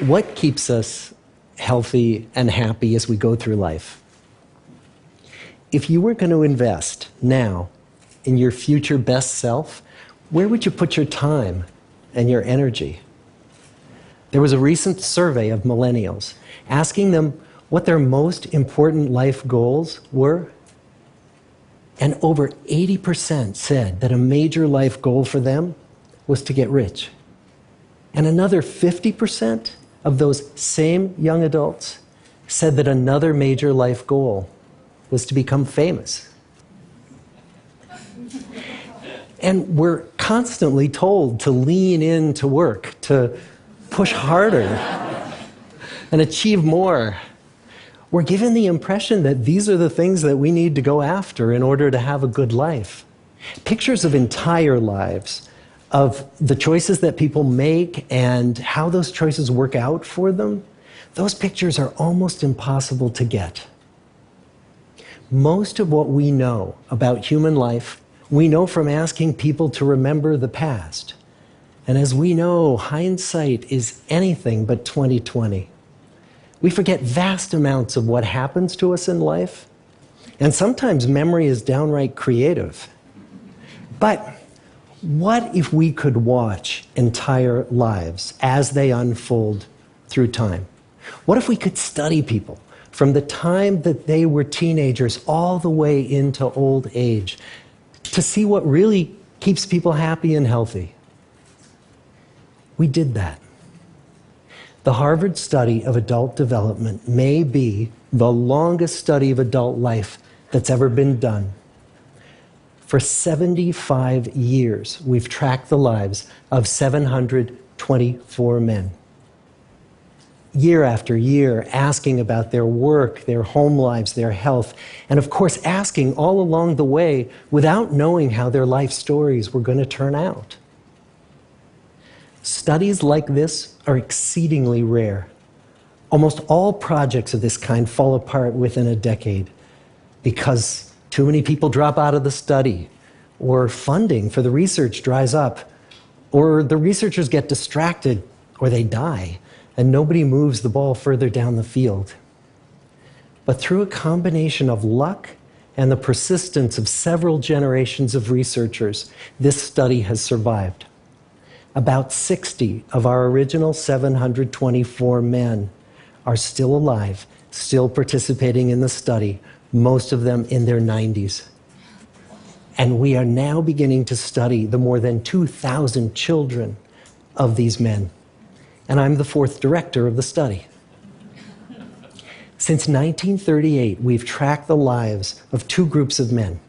what keeps us healthy and happy as we go through life? If you were going to invest now in your future best self, where would you put your time and your energy? There was a recent survey of millennials asking them what their most important life goals were. And over 80% said that a major life goal for them was to get rich. And another 50% of those same young adults said that another major life goal was to become famous. And we're constantly told to lean into work, to push harder and achieve more. We're given the impression that these are the things that we need to go after in order to have a good life. Pictures of entire lives, of the choices that people make and how those choices work out for them, those pictures are almost impossible to get. Most of what we know about human life, we know from asking people to remember the past. And as we know, hindsight is anything but 20/20. We forget vast amounts of what happens to us in life, and sometimes memory is downright creative. But what if we could watch entire lives as they unfold through time? What if we could study people from the time that they were teenagers all the way into old age to see what really keeps people happy and healthy? We did that. The Harvard study of adult development may be the longest study of adult life that's ever been done. For 75 years, we've tracked the lives of 724 men. Year after year, asking about their work, their home lives, their health, and of course, asking all along the way without knowing how their life stories were going to turn out. Studies like this are exceedingly rare. Almost all projects of this kind fall apart within a decade because too many people drop out of the study, or funding for the research dries up, or the researchers get distracted, or they die, and nobody moves the ball further down the field. But through a combination of luck and the persistence of several generations of researchers, this study has survived. About 60 of our original 724 men are still alive, still participating in the study, most of them in their 90s. And we are now beginning to study the more than 2,000 children of these men. And I'm the fourth director of the study. Since 1938, we've tracked the lives of two groups of men.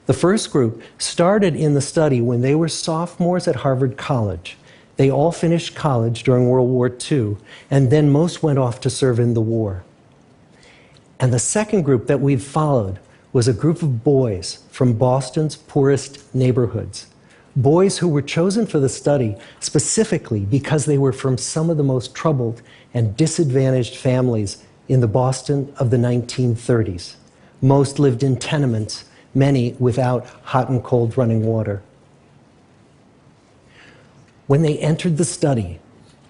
The first group started in the study when they were sophomores at Harvard College. They all finished college during World War II, and then most went off to serve in the war. And the second group that we've followed was a group of boys from Boston's poorest neighborhoods. Boys who were chosen for the study specifically because they were from some of the most troubled and disadvantaged families in the Boston of the 1930s. Most lived in tenements, many without hot and cold running water. When they entered the study,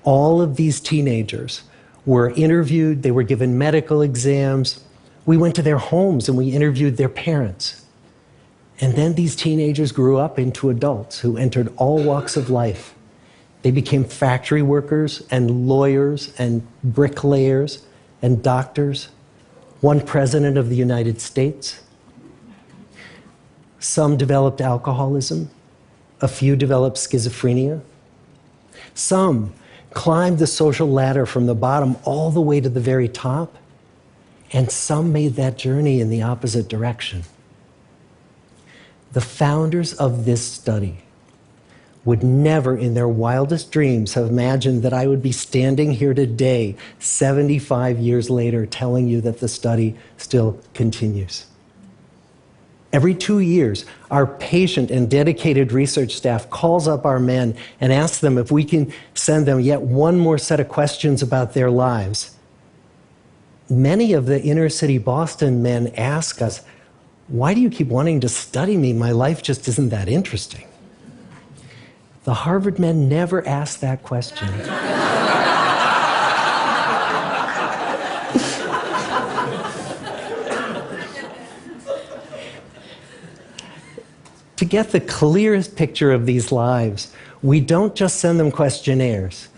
all of these teenagers were interviewed, they were given medical exams. We went to their homes and we interviewed their parents. And then these teenagers grew up into adults who entered all walks of life. They became factory workers and lawyers and bricklayers and doctors, one president of the United States. Some developed alcoholism, a few developed schizophrenia. Some climbed the social ladder from the bottom all the way to the very top, and some made that journey in the opposite direction. The founders of this study would never in their wildest dreams have imagined that I would be standing here today, 75 years later, telling you that the study still continues. Every 2 years, our patient and dedicated research staff calls up our men and asks them if we can send them yet one more set of questions about their lives. Many of the inner city Boston men ask us, "Why do you keep wanting to study me? My life just isn't that interesting." The Harvard men never asked that question. get the clearest picture of these lives, we don't just send them questionnaires.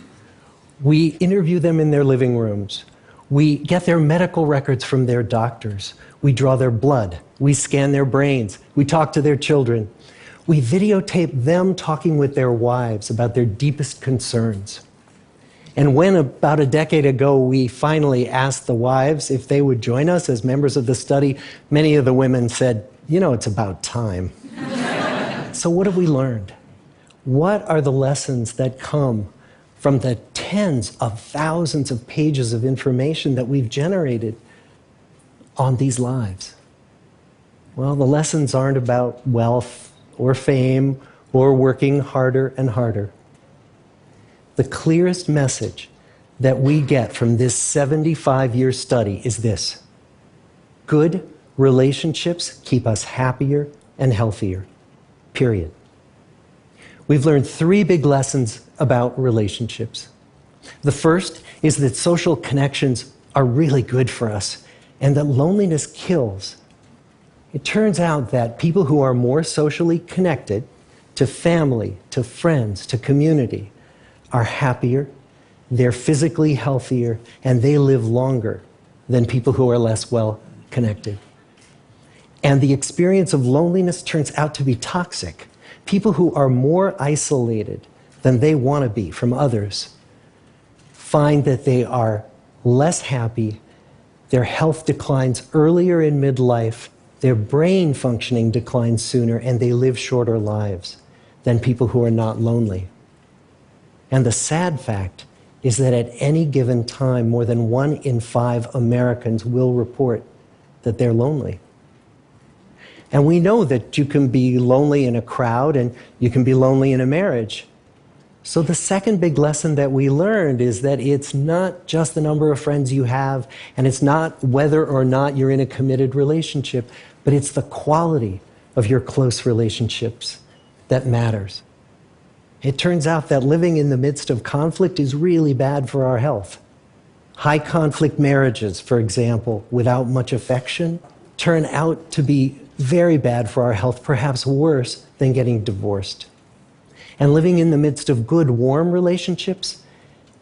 We interview them in their living rooms. We get their medical records from their doctors. We draw their blood. We scan their brains. We talk to their children. We videotape them talking with their wives about their deepest concerns. And when, about a decade ago, we finally asked the wives if they would join us as members of the study, many of the women said, "You know, it's about time." So what have we learned? What are the lessons that come from the tens of thousands of pages of information that we've generated on these lives? Well, the lessons aren't about wealth or fame or working harder and harder. The clearest message that we get from this 75-year study is this: good relationships keep us happier and healthier, period. We've learned 3 big lessons about relationships. The first is that social connections are really good for us and that loneliness kills. It turns out that people who are more socially connected to family, to friends, to community, are happier, they're physically healthier, and they live longer than people who are less well connected. And the experience of loneliness turns out to be toxic. People who are more isolated than they want to be from others find that they are less happy, their health declines earlier in midlife, their brain functioning declines sooner, and they live shorter lives than people who are not lonely. And the sad fact is that at any given time, more than 1 in 5 Americans will report that they're lonely. And we know that you can be lonely in a crowd and you can be lonely in a marriage. So the second big lesson that we learned is that it's not just the number of friends you have, and it's not whether or not you're in a committed relationship, but it's the quality of your close relationships that matters. It turns out that living in the midst of conflict is really bad for our health. High conflict marriages, for example, without much affection, turn out to be very bad for our health, perhaps worse than getting divorced. And living in the midst of good, warm relationships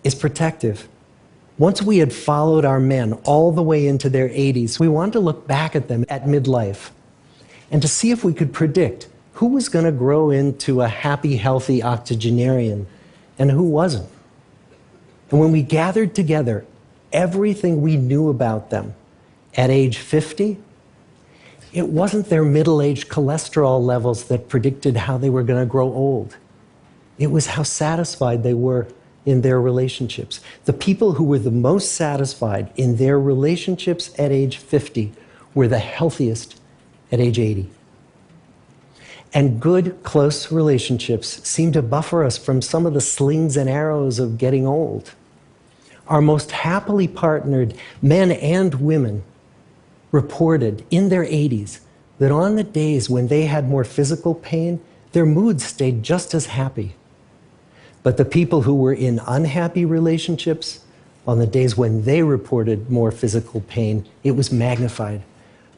is protective. Once we had followed our men all the way into their 80s, we wanted to look back at them at midlife and to see if we could predict who was going to grow into a happy, healthy octogenarian and who wasn't. And when we gathered together everything we knew about them at age 50, it wasn't their middle-aged cholesterol levels that predicted how they were going to grow old. It was how satisfied they were in their relationships. The people who were the most satisfied in their relationships at age 50 were the healthiest at age 80. And good, close relationships seem to buffer us from some of the slings and arrows of getting old. Our most happily partnered men and women reported in their 80s that on the days when they had more physical pain, their moods stayed just as happy. But the people who were in unhappy relationships, on the days when they reported more physical pain, it was magnified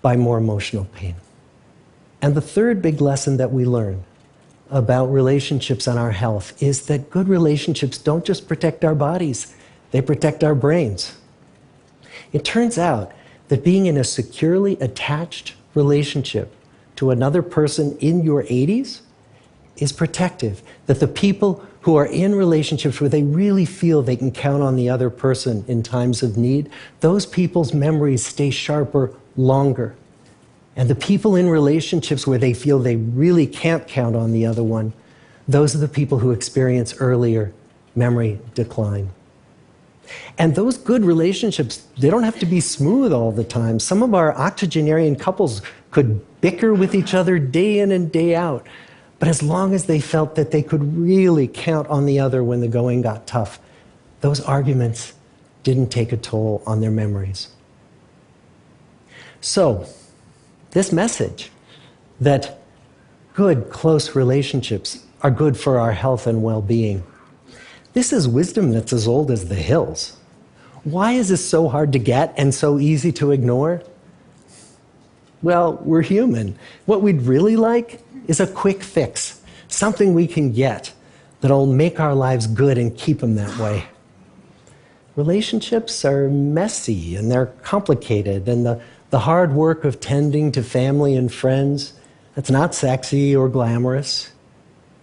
by more emotional pain. And the third big lesson that we learn about relationships and our health is that good relationships don't just protect our bodies, they protect our brains. It turns out that being in a securely attached relationship to another person in your 80s is protective. That the people who are in relationships where they really feel they can count on the other person in times of need, those people's memories stay sharper longer. And the people in relationships where they feel they really can't count on the other one, those are the people who experience earlier memory decline. And those good relationships, they don't have to be smooth all the time. Some of our octogenarian couples could bicker with each other day in and day out. But as long as they felt that they could really count on the other when the going got tough, those arguments didn't take a toll on their memories. So, this message that good, close relationships are good for our health and well-being, this is wisdom that's as old as the hills. Why is this so hard to get and so easy to ignore? Well, we're human. What we'd really like is a quick fix, something we can get that'll make our lives good and keep them that way. Relationships are messy and they're complicated, and the hard work of tending to family and friends, that's not sexy or glamorous.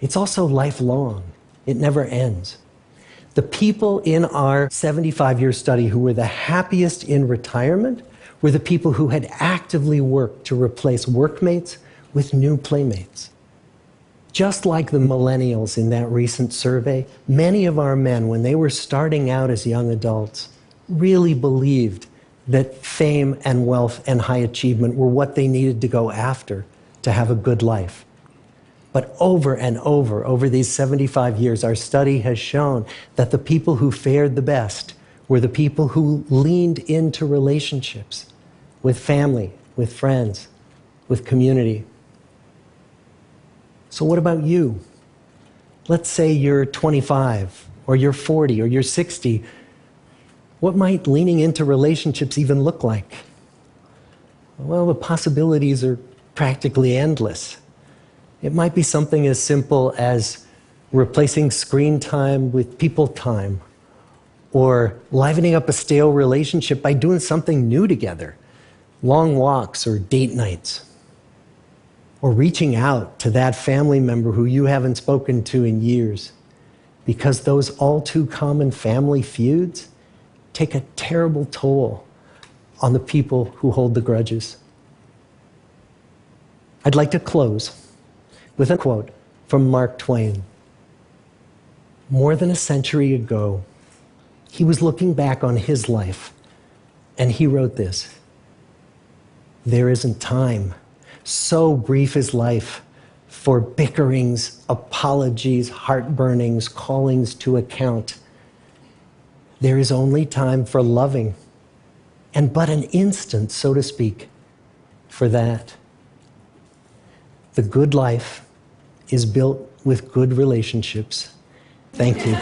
It's also lifelong. It never ends. The people in our 75-year study who were the happiest in retirement were the people who had actively worked to replace workmates with new playmates. Just like the millennials in that recent survey, many of our men, when they were starting out as young adults, really believed that fame and wealth and high achievement were what they needed to go after to have a good life. But over and over these 75 years, our study has shown that the people who fared the best were the people who leaned into relationships with family, with friends, with community. So what about you? Let's say you're 25, or you're 40, or you're 60. What might leaning into relationships even look like? Well, the possibilities are practically endless. It might be something as simple as replacing screen time with people time, or livening up a stale relationship by doing something new together, long walks or date nights, or reaching out to that family member who you haven't spoken to in years, because those all too common family feuds take a terrible toll on the people who hold the grudges. I'd like to close with a quote from Mark Twain. More than a century ago, he was looking back on his life, and he wrote this: "There isn't time, so brief is life, for bickerings, apologies, heartburnings, callings to account. There is only time for loving, and but an instant, so to speak, for that." The good life is built with good relationships. Thank you.